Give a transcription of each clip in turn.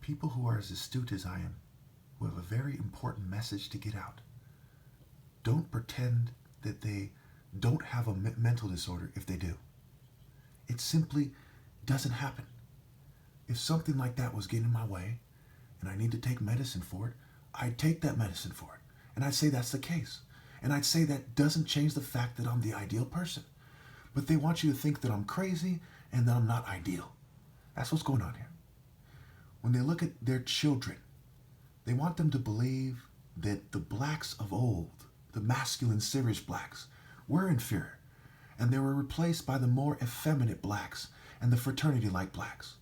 people who are as astute as I am, who have a very important message to get out, don't pretend that they don't have a mental disorder if they do. It simply doesn't happen. If something like that was getting in my way and I need to take medicine for it, I'd take that medicine for it. And I'd say that's the case. And I'd say that doesn't change the fact that I'm the ideal person. But they want you to think that I'm crazy and that I'm not ideal. That's what's going on here. When they look at their children, they want them to believe that the blacks of old, the masculine, serious blacks, were inferior, and they were replaced by the more effeminate blacks and the fraternity-like blacks.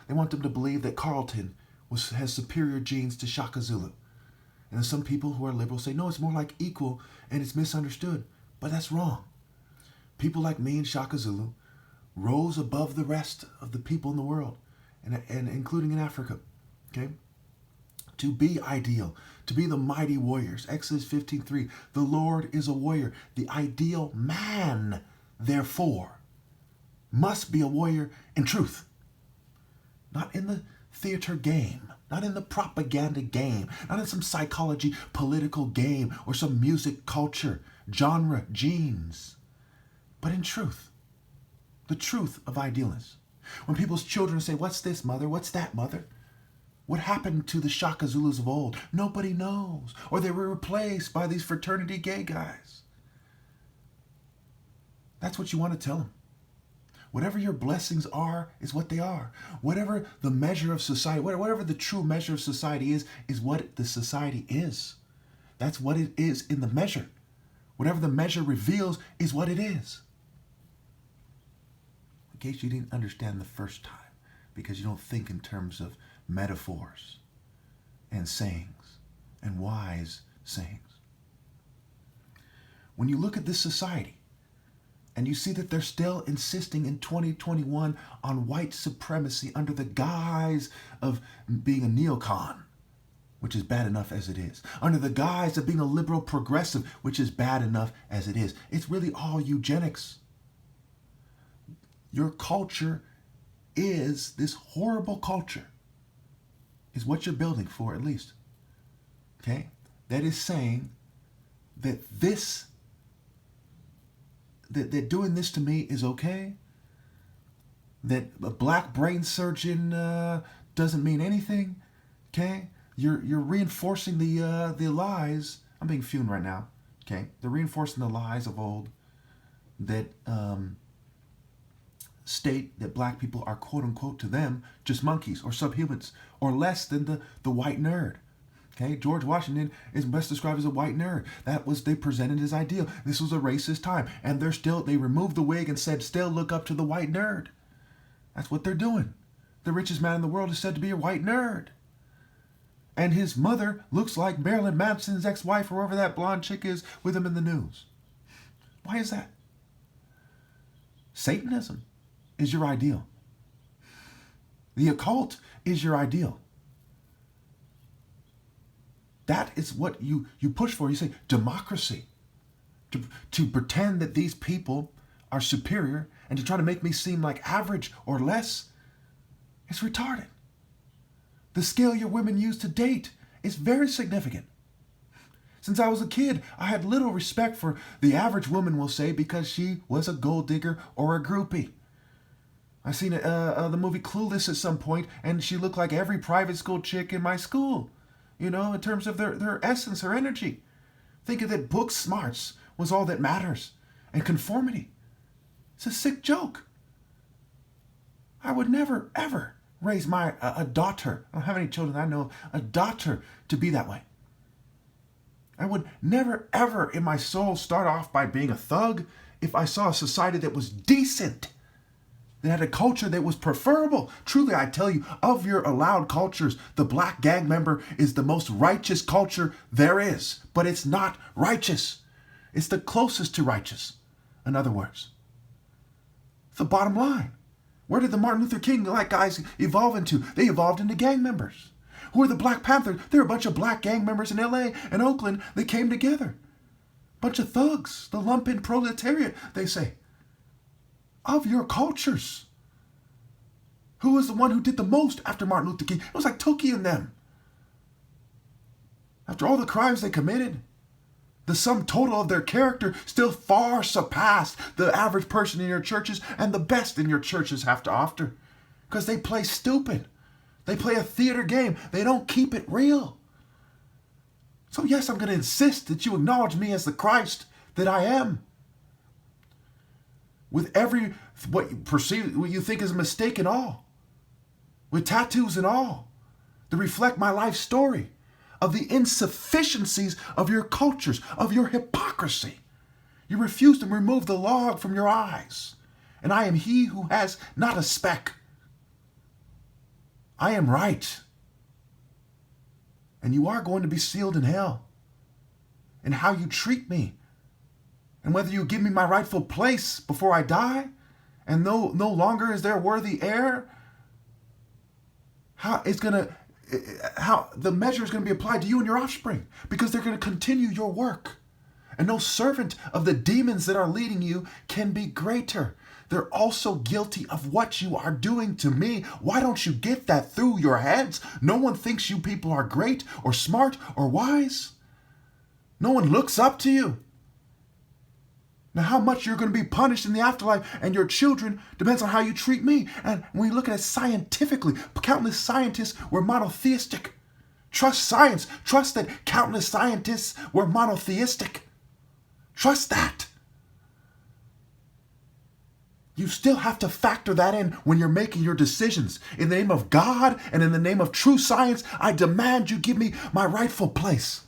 They want them to believe that Carlton has superior genes to Shaka Zulu. And some people who are liberal say, no, it's more like equal and it's misunderstood. But that's wrong. People like me and Shaka Zulu rose above the rest of the people in the world, and including in Africa, okay? To be ideal, to be the mighty warriors. Exodus 15:3, the Lord is a warrior. The ideal man, therefore, must be a warrior in truth. Not in the theater game, not in the propaganda game, not in some psychology, political game, or some music culture, genre, genes, but in truth. The truth of idealness. When people's children say, what's this, mother? What's that, mother? What happened to the Shaka Zulus of old? Nobody knows. Or they were replaced by these fraternity gay guys. That's what you want to tell them. Whatever your blessings are is what they are. Whatever the measure of society, whatever the true measure of society is what the society is. That's what it is in the measure. Whatever the measure reveals is what it is. In case you didn't understand the first time, because you don't think in terms of metaphors and sayings and wise sayings. When you look at this society and you see that they're still insisting in 2021 on white supremacy under the guise of being a neocon, which is bad enough as it is, under the guise of being a liberal progressive, which is bad enough as it is. It's really all eugenics. Your culture is this horrible culture, is what you're building for, at least. Okay? That is saying that that doing this to me is okay, that a black brain surgeon doesn't mean anything. Okay? You're reinforcing the lies. I'm being fumed right now. Okay? They're reinforcing the lies of old that state that black people are, quote unquote, to them, just monkeys or subhumans or less than the white nerd. Okay, George Washington is best described as a white nerd. That was, they presented his ideal. This was a racist time, and they removed the wig and said, still look up to the white nerd. That's what they're doing. The richest man in the world is said to be a white nerd. And his mother looks like Marilyn Manson's ex-wife, or whoever that blonde chick is with him in the news. Why is that? Satanism is your ideal. The occult is your ideal. That is what you push for. You say democracy. To pretend that these people are superior and to try to make me seem like average or less is retarded. The scale your women use to date is very significant. Since I was a kid, I had little respect for the average woman, we'll say, because she was a gold digger or a groupie. I seen the movie Clueless at some point, and she looked like every private school chick in my school. You know, in terms of their essence, her energy. Thinking that book smarts was all that matters. And conformity. It's a sick joke. I would never, ever raise a daughter. I don't have any children. I know a daughter to be that way. I would never, ever in my soul start off by being a thug if I saw a society that was decent, that had a culture that was preferable. Truly, I tell you, of your allowed cultures, the black gang member is the most righteous culture there is. But it's not righteous. It's the closest to righteous, in other words. It's the bottom line. Where did the Martin Luther King-like guys evolve into? They evolved into gang members. Who are the Black Panthers? They're a bunch of black gang members in LA and Oakland that came together. Bunch of thugs, the lumpen proletariat, they say. Of your cultures. Who was the one who did the most after Martin Luther King? It was like Tookie and them. After all the crimes they committed, the sum total of their character still far surpassed the average person in your churches and the best in your churches have to offer. Because they play stupid. They play a theater game. They don't keep it real. So yes, I'm going to insist that you acknowledge me as the Christ that I am. With every, what you think is a mistake and all. With tattoos and all. To reflect my life story. Of the insufficiencies of your cultures, of your hypocrisy. You refuse to remove the log from your eyes. And I am he who has not a speck. I am right. And you are going to be sealed in hell. And how you treat me. And whether you give me my rightful place before I die. And no longer is there worthy heir. How the measure is going to be applied to you and your offspring, because they're going to continue your work. And no servant of the demons that are leading you can be greater. They're also guilty of what you are doing to me. Why don't you get that through your heads? No one thinks you people are great or smart or wise. No one looks up to you. Now, how much you're going to be punished in the afterlife and your children depends on how you treat me. And when you look at it scientifically, countless scientists were monotheistic. Trust science. Trust that countless scientists were monotheistic. Trust that. You still have to factor that in when you're making your decisions. In the name of God and in the name of true science, I demand you give me my rightful place.